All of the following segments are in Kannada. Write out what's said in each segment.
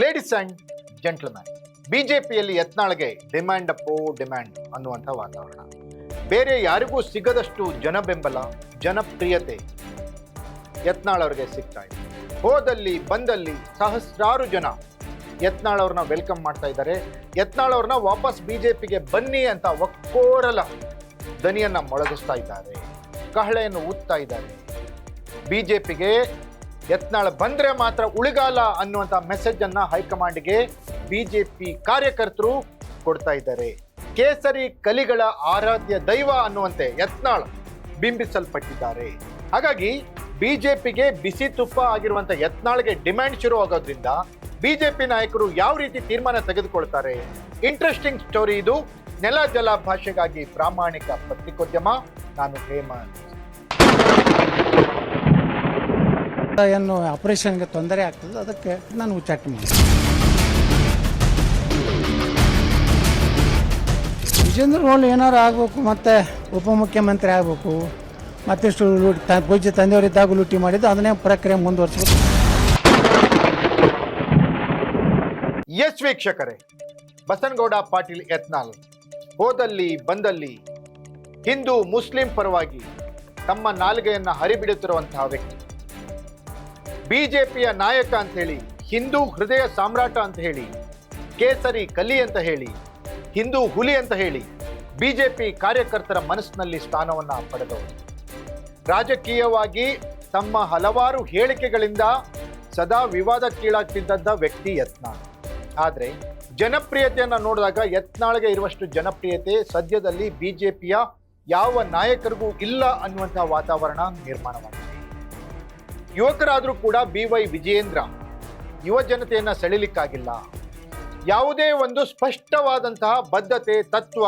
ಲೇಡೀಸ್ ಅಂಡ್ ಜೆಂಟ್ಲ್ಮ್ಯಾನ್, ಬಿಜೆಪಿಯಲ್ಲಿ ಯತ್ನಾಳ್ಗೆ ಡಿಮ್ಯಾಂಡ್ ಅಪ್ಪೋ ಡಿಮ್ಯಾಂಡ್ ಅನ್ನುವಂಥ ವಾತಾವರಣ. ಬೇರೆ ಯಾರಿಗೂ ಸಿಗದಷ್ಟು ಜನಬೆಂಬಲ, ಜನಪ್ರಿಯತೆ ಯತ್ನಾಳ್ ಅವರಿಗೆ ಸಿಗ್ತಾ ಇದೆ. ಹೋದಲ್ಲಿ ಬಂದಲ್ಲಿ ಸಹಸ್ರಾರು ಜನ ಯತ್ನಾಳ್ ಅವ್ರನ್ನ ವೆಲ್ಕಮ್ ಮಾಡ್ತಾ ಇದ್ದಾರೆ. ಯತ್ನಾಳ್ ಅವ್ರನ್ನ ವಾಪಸ್ ಬಿಜೆಪಿಗೆ ಬನ್ನಿ ಅಂತ ಒಕ್ಕೋರಲ ದನಿಯನ್ನ ಮೊಳಗಿಸ್ತಾ ಇದ್ದಾರೆ, ಕಹಳೆಯನ್ನು ಊದ್ತಾ ಇದ್ದಾರೆ. ಬಿಜೆಪಿಗೆ ಯತ್ನಾಳ್ ಬಂದ್ರೆ ಮಾತ್ರ ಉಳಿಗಾಲ ಅನ್ನುವಂಥ ಮೆಸೇಜ್ ಅನ್ನ ಹೈಕಮಾಂಡ್ಗೆ ಬಿಜೆಪಿ ಕಾರ್ಯಕರ್ತರು ಕೊಡ್ತಾ ಇದ್ದಾರೆ. ಕೇಸರಿ ಕಲಿಗಳ ಆರಾಧ್ಯ ದೈವ ಅನ್ನುವಂತೆ ಯತ್ನಾಳ್ ಬಿಂಬಿಸಲ್ಪಟ್ಟಿದ್ದಾರೆ. ಹಾಗಾಗಿ ಬಿಜೆಪಿಗೆ ಬಿಸಿ ತುಪ್ಪ ಆಗಿರುವಂತ ಯತ್ನಾಳ್ಗೆ ಡಿಮ್ಯಾಂಡ್ ಶುರು ಆಗೋದ್ರಿಂದ ಬಿಜೆಪಿ ನಾಯಕರು ಯಾವ ರೀತಿ ತೀರ್ಮಾನ ತೆಗೆದುಕೊಳ್ತಾರೆ? ಇಂಟ್ರೆಸ್ಟಿಂಗ್ ಸ್ಟೋರಿ ಇದು. ನೆಲ ಜಲ ಭಾಷೆಗಾಗಿ ಪ್ರಾಮಾಣಿಕ ಪತ್ರಿಕೋದ್ಯಮ. ನಾನು ಹೇಮಂತ್. ಏನು ಆಪರೇಷನ್ಗೆ ತೊಂದರೆ ಆಗ್ತದೆ, ಅದಕ್ಕೆ ನಾನು ಉಚ್ಚಾಟನೆ ಮಾಡಿ ವಿಜೇಂದ್ರ ರೋಲ್ ಏನಾರು ಆಗಬೇಕು, ಮತ್ತು ಉಪಮುಖ್ಯಮಂತ್ರಿ ಆಗಬೇಕು, ಮತ್ತಿಷ್ಟು ಪೂಜ್ಯ ತಂದೆಯವರಿದ್ದಾಗ ಲೂಟಿ ಮಾಡಿದ್ದು ಅದನ್ನೇ ಪ್ರಕ್ರಿಯೆ ಮುಂದುವರಿಸಬೇಕು. ಎಸ್ ವೀಕ್ಷಕರೇ, ಬಸನಗೌಡ ಪಾಟೀಲ್ ಯತ್ನಾಳ್ ಹೋದಲ್ಲಿ ಬಂದಲ್ಲಿ ಹಿಂದೂ ಮುಸ್ಲಿಂ ಪರವಾಗಿ ತಮ್ಮ ನಾಲಿಗೆಯನ್ನ ಹರಿಬಿಡುತ್ತಿರುವಂತಹ ವ್ಯಕ್ತಿ. ಬಿಜೆಪಿಯ ನಾಯಕ ಅಂತ ಹೇಳಿ, ಹಿಂದೂ ಹೃದಯ ಸಾಮ್ರಾಟ ಅಂತ ಹೇಳಿ, ಕೇಸರಿ ಕಲಿ ಅಂತ ಹೇಳಿ, ಹಿಂದೂ ಹುಲಿ ಅಂತ ಹೇಳಿ ಬಿಜೆಪಿ ಕಾರ್ಯಕರ್ತರ ಮನಸ್ಸಿನಲ್ಲಿ ಸ್ಥಾನವನ್ನ ಪಡೆದವರು. ರಾಜಕೀಯವಾಗಿ ತಮ್ಮ ಹಲವಾರು ಹೇಳಿಕೆಗಳಿಂದ ಸದಾ ವಿವಾದಕ್ಕೀಡಾಗ್ತಿದ್ದ ವ್ಯಕ್ತಿ ಯತ್ನಾಳ್. ಆದರೆ ಜನಪ್ರಿಯತೆಯನ್ನು ನೋಡಿದಾಗ ಯತ್ನಾಳ್ಗೆ ಇರುವಷ್ಟು ಜನಪ್ರಿಯತೆ ಸದ್ಯದಲ್ಲಿ ಬಿಜೆಪಿಯ ಯಾವ ನಾಯಕರಿಗೂ ಇಲ್ಲ ಅನ್ನುವಂತಹ ವಾತಾವರಣ ನಿರ್ಮಾಣವಾಗಿದೆ. ಯುವಕರಾದರೂ ಕೂಡ BY ವಿಜಯೇಂದ್ರ ಯುವ ಜನತೆಯನ್ನ ಸೆಳೆಯಲಿಕ್ಕಾಗಿಲ್ಲ. ಯಾವುದೇ ಒಂದು ಸ್ಪಷ್ಟವಾದಂತಹ ಬದ್ಧತೆ, ತತ್ವ,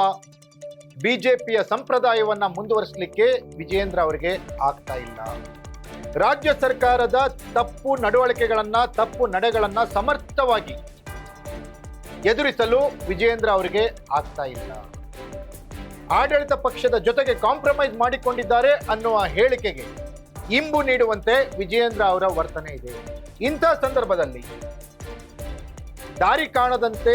ಬಿಜೆಪಿಯ ಸಂಪ್ರದಾಯವನ್ನ ಮುಂದುವರಿಸಲಿಕ್ಕೆ ವಿಜಯೇಂದ್ರ ಅವರಿಗೆ ಆಗ್ತಾ ಇಲ್ಲ. ರಾಜ್ಯ ಸರ್ಕಾರದ ತಪ್ಪು ನಡವಳಿಕೆಗಳನ್ನ, ತಪ್ಪು ನಡೆಗಳನ್ನ ಸಮರ್ಥವಾಗಿ ಎದುರಿಸಲು ವಿಜಯೇಂದ್ರ ಅವರಿಗೆ ಆಗ್ತಾ ಇಲ್ಲ. ಆಡಳಿತ ಪಕ್ಷದ ಜೊತೆಗೆ ಕಾಂಪ್ರಮೈಸ್ ಮಾಡಿಕೊಂಡಿದ್ದಾರೆ ಅನ್ನುವ ಹೇಳಿಕೆಗೆ ಇಂಬು ನೀಡುವಂತೆ ವಿಜಯೇಂದ್ರ ಅವರ ವರ್ತನೆ ಇದೆ. ಇಂಥ ಸಂದರ್ಭದಲ್ಲಿ ದಾರಿ ಕಾಣದಂತೆ,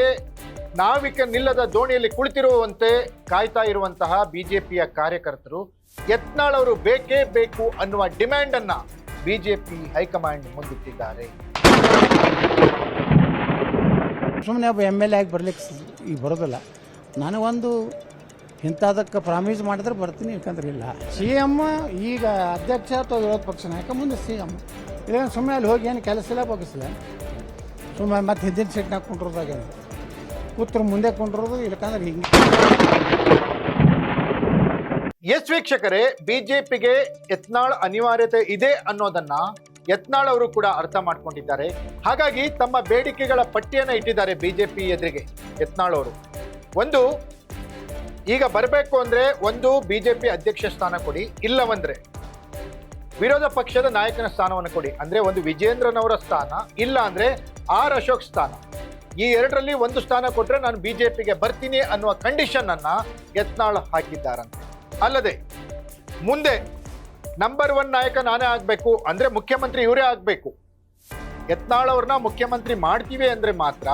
ನಾವಿಕ ನಿಲ್ಲದ ದೋಣಿಯಲ್ಲಿ ಕುಳಿತಿರುವಂತೆ ಕಾಯ್ತಾ ಇರುವಂತಹ ಬಿಜೆಪಿಯ ಕಾರ್ಯಕರ್ತರು ಯತ್ನಾಳ್ ಅವರು ಬೇಕೇ ಬೇಕು ಅನ್ನುವ ಡಿಮ್ಯಾಂಡ್ ಅನ್ನ ಬಿಜೆಪಿ ಹೈಕಮಾಂಡ್ ಮುಂದಿಟ್ಟಿದ್ದಾರೆ. ಸುಮ್ಮನೆ ಒಬ್ಬ MLA ಆಗಿ ಬರ್ಲಿಕ್ಕೆ ಈಗ ಬರೋದಿಲ್ಲ. ನನಗೊಂದು ಇಂಥದಕ್ಕೆ ಪ್ರಾಮಿಸ್ ಮಾಡಿದ್ರೆ ಬರ್ತೀನಿ, ಯಾಕಂದ್ರೆ ಇಲ್ಲ. CM ಈಗ ಅಧ್ಯಕ್ಷ ಅಥವಾ ವಿರೋಧ ಪಕ್ಷ ನಾಯಕ, ಮುಂದೆ CM. ಇದೇನು ಸುಮ್ಮನೆ ಅಲ್ಲಿ ಹೋಗಿ ಏನು ಕೆಲಸ ಇಲ್ಲ, ಬಗ್ಗಿಸಿಲ್ಲ. ಸುಮ್ಮನೆ ಮತ್ತೆ ಹಿಂದಿನ ಸೀಟ್ನಾಗ ಕುಂಡ್ರದಾಗ ಕೂತ್ರು ಮುಂದೆ ಕುಂಡ್ರೋದು, ಇಲ್ಲಕಂದ್ರೆ ಹಿಂಗೆ. ಎಸ್ ವೀಕ್ಷಕರೇ, ಬಿಜೆಪಿಗೆ ಯತ್ನಾಳ್ ಅನಿವಾರ್ಯತೆ ಇದೆ ಅನ್ನೋದನ್ನ ಯತ್ನಾಳ್ ಅವರು ಕೂಡ ಅರ್ಥ ಮಾಡ್ಕೊಂಡಿದ್ದಾರೆ. ಹಾಗಾಗಿ ತಮ್ಮ ಬೇಡಿಕೆಗಳ ಪಟ್ಟಿಯನ್ನು ಇಟ್ಟಿದ್ದಾರೆ ಬಿಜೆಪಿ ಎದುರಿಗೆ ಯತ್ನಾಳ್ ಅವರು. ಒಂದು, ಈಗ ಬರಬೇಕು ಅಂದ್ರೆ ಒಂದು ಬಿಜೆಪಿ ಅಧ್ಯಕ್ಷ ಸ್ಥಾನ ಕೊಡಿ, ಇಲ್ಲವಂದ್ರೆ ವಿರೋಧ ಪಕ್ಷದ ನಾಯಕನ ಸ್ಥಾನವನ್ನು ಕೊಡಿ. ಅಂದ್ರೆ ಒಂದು ವಿಜೇಂದ್ರನವರ ಸ್ಥಾನ, ಇಲ್ಲ ಅಂದ್ರೆ R ಅಶೋಕ್ ಸ್ಥಾನ. ಈ ಎರಡರಲ್ಲಿ ಒಂದು ಸ್ಥಾನ ಕೊಟ್ರೆ ನಾನು ಬಿಜೆಪಿಗೆ ಬರ್ತೀನಿ ಅನ್ನುವ ಕಂಡೀಷನ್ ಅನ್ನ ಯತ್ನಾಳ್ ಹಾಕಿದ್ದಾರಂತೆ. ಅಲ್ಲದೆ ಮುಂದೆ ನಂಬರ್ 1 ನಾಯಕ ನಾನೇ ಆಗ್ಬೇಕು ಅಂದ್ರೆ ಮುಖ್ಯಮಂತ್ರಿ ಇವರೇ ಆಗ್ಬೇಕು, ಯತ್ನಾಳ್ ಅವ್ರನ್ನ ಮುಖ್ಯಮಂತ್ರಿ ಮಾಡ್ತೀವಿ ಅಂದ್ರೆ ಮಾತ್ರ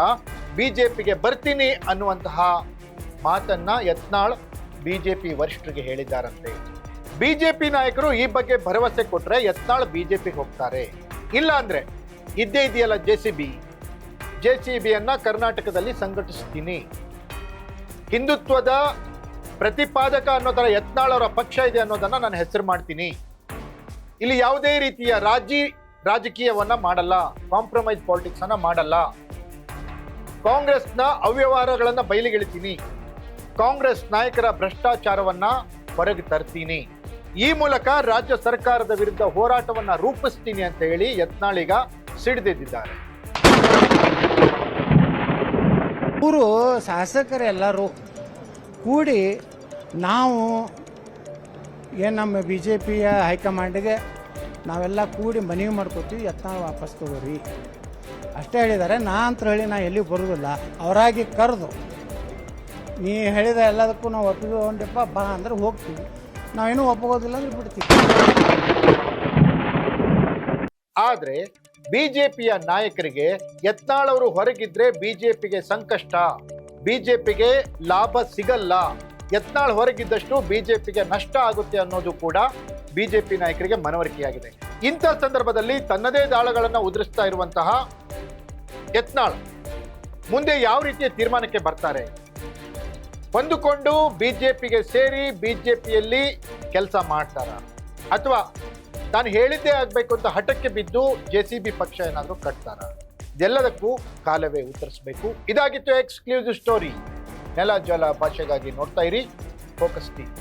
ಬಿಜೆಪಿಗೆ ಬರ್ತೀನಿ ಅನ್ನುವಂತಹ ಮಾತನ್ನ ಯತ್ನಾಳ್ ಬಿಜೆಪಿ ವರಿಷ್ಠರಿಗೆ ಹೇಳಿದ್ದಾರಂತೆ. ಬಿಜೆಪಿ ನಾಯಕರು ಈ ಬಗ್ಗೆ ಭರವಸೆ ಕೊಟ್ರೆ ಯತ್ನಾಳ್ ಬಿಜೆಪಿಗೆ ಹೋಗ್ತಾರೆ. ಇಲ್ಲ ಅಂದ್ರೆ ಇದ್ದೇ ಇದೆಯಲ್ಲ JCBಯನ್ನ ಕರ್ನಾಟಕದಲ್ಲಿ ಸಂಘಟಿಸ್ತೀನಿ, ಹಿಂದುತ್ವದ ಪ್ರತಿಪಾದಕ ಅನ್ನೋ ತರ ಯತ್ನಾಳ್ ಅವರ ಪಕ್ಷ ಇದೆ ಅನ್ನೋದನ್ನ ನಾನು ಹೆಸರು ಮಾಡ್ತೀನಿ. ಇಲ್ಲಿ ಯಾವುದೇ ರೀತಿಯ ರಾಜಕೀಯವನ್ನ ಮಾಡಲ್ಲ, ಕಾಂಪ್ರಮೈಸ್ ಪಾಲಿಟಿಕ್ಸ್ ಅನ್ನ ಮಾಡಲ್ಲ, ಕಾಂಗ್ರೆಸ್ನ ಅವ್ಯವಹಾರಗಳನ್ನ ಬಯಲಿಗೆಳಿತೀನಿ, ಕಾಂಗ್ರೆಸ್ ನಾಯಕರ ಭ್ರಷ್ಟಾಚಾರವನ್ನ ಹೊರಗೆ ತರ್ತೀನಿ, ಈ ಮೂಲಕ ರಾಜ್ಯ ಸರ್ಕಾರದ ವಿರುದ್ಧ ಹೋರಾಟವನ್ನ ರೂಪಿಸ್ತೀನಿ ಅಂತ ಹೇಳಿ ಯತ್ನಾಳ್ ಈಗ ಸಿಡಿದೆದ್ದಿದ್ದಾರೆ. ಇವರು ಶಾಸಕರೆಲ್ಲರೂ ಕೂಡಿ ನಾವು ಏನು ನಮ್ಮ BJPಯ ಹೈಕಮಾಂಡ್ಗೆ ನಾವೆಲ್ಲ ಕೂಡಿ ಮನವಿ ಮಾಡ್ಕೊತೀವಿ, ಯತ್ನಾಳ್ ವಾಪಸ್ ತಗೋರಿ ಅಷ್ಟೇ ಹೇಳಿದ್ದಾರೆ. ನಾ ಅಂತ ಹೇಳಿ ನಾ ಎಲ್ಲಿಗೂ ಬರೋದಿಲ್ಲ, ಅವರಾಗಿ ಕರೆದು ನೀ ಹೇಳಿದ ಎಲ್ಲದಕ್ಕೂ ನಾವು ಒಪ್ಪಿಕೊಂಡಪ್ಪ ಬಾ ಅಂದ್ರೆ ಹೋಗ್ತೀವಿ, ನಾವೇನೂ ಒಪ್ಪಗೋದಿಲ್ಲ ಅಂದ್ರೆ ಬಿಡ್ತೀವಿ. ಆದ್ರೆ ಬಿಜೆಪಿಯ ನಾಯಕರಿಗೆ ಯತ್ನಾಳ್ ಅವರು ಹೊರಗಿದ್ರೆ ಬಿಜೆಪಿಗೆ ಸಂಕಷ್ಟ, ಬಿಜೆಪಿಗೆ ಲಾಭ ಸಿಗಲ್ಲ, ಯತ್ನಾಳ್ ಹೊರಗಿದ್ದಷ್ಟು ಬಿಜೆಪಿಗೆ ನಷ್ಟ ಆಗುತ್ತೆ ಅನ್ನೋದು ಕೂಡ ಬಿಜೆಪಿ ನಾಯಕರಿಗೆ ಮನವರಿಕೆಯಾಗಿದೆ. ಇಂಥ ಸಂದರ್ಭದಲ್ಲಿ ತನ್ನದೇ ದಾಳಗಳನ್ನು ಉದುರಿಸ್ತಾ ಇರುವಂತಹ ಯತ್ನಾಳ್ ಮುಂದೆ ಯಾವ ರೀತಿಯ ತೀರ್ಮಾನಕ್ಕೆ ಬರ್ತಾರೆ? ಹೊಂದಿಕೊಂಡು ಬಿಜೆಪಿಗೆ ಸೇರಿ ಬಿಜೆಪಿಯಲ್ಲಿ ಕೆಲಸ ಮಾಡ್ತಾರ, ಅಥವಾ ತಾನು ಹೇಳಿದ್ದೇ ಆಗ್ಬೇಕು ಅಂತ ಹಠಕ್ಕೆ ಬಿದ್ದು JCB ಪಕ್ಷ ಏನಾದರೂ ಕಟ್ತಾರ? ಇದೆಲ್ಲದಕ್ಕೂ ಕಾಲವೇ ಉತ್ತರಿಸಬೇಕು. ಇದಾಗಿತ್ತು ಎಕ್ಸ್ಕ್ಲೂಸಿವ್ ಸ್ಟೋರಿ. ನೆಲ ಜಲ ಭಾಷೆಗಾಗಿ ನೋಡ್ತಾ ಇರಿ ಫೋಕಸ್ ಟಿವಿ.